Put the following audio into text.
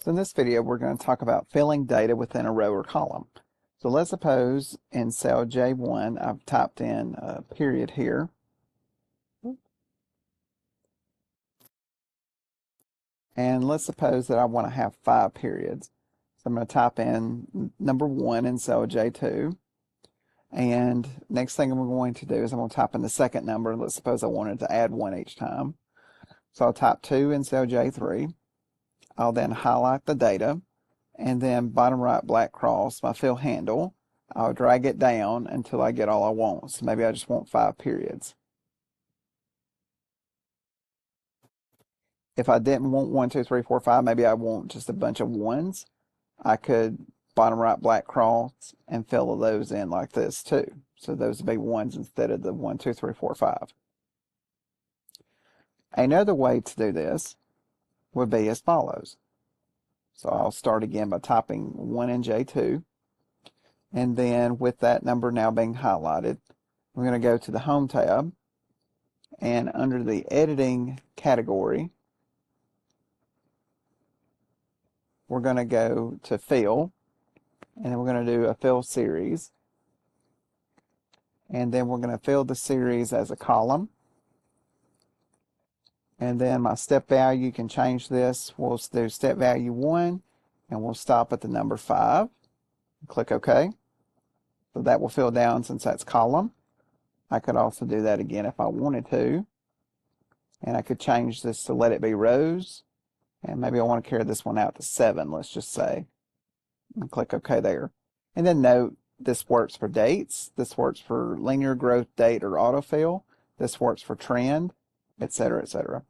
So in this video, we're going to talk about filling data within a row or column. So let's suppose in cell J1, I've typed in a period here. And let's suppose that I want to have 5 periods. So I'm going to type in number 1 in cell J2. And next thing I'm going to do is I'm going to type in the second number. Let's suppose I wanted to add 1 each time. So I'll type 2 in cell J3. I'll then highlight the data, and then bottom right black cross my fill handle. I'll drag it down until I get all I want. So maybe I just want 5 periods. If I didn't want 1, 2, 3, 4, 5, maybe I want just a bunch of ones. I could bottom right black cross and fill those in like this too. So those would be ones instead of the 1, 2, 3, 4, 5. Another way to do this would be as follows. So I'll start again by typing 1 in J2. And then with that number now being highlighted, we're going to go to the Home tab. And under the Editing category, we're going to go to Fill. And then we're going to do a Fill Series. And then we're going to fill the series as a column. And then my step value, you can change this. We'll do step value 1, and we'll stop at the number 5. Click OK. So that will fill down since that's column. I could also do that again if I wanted to. And I could change this to let it be rows. And maybe I want to carry this one out to 7, let's just say. And click OK there. And then note, this works for dates. This works for linear growth date or autofill. This works for trend, etc., etc.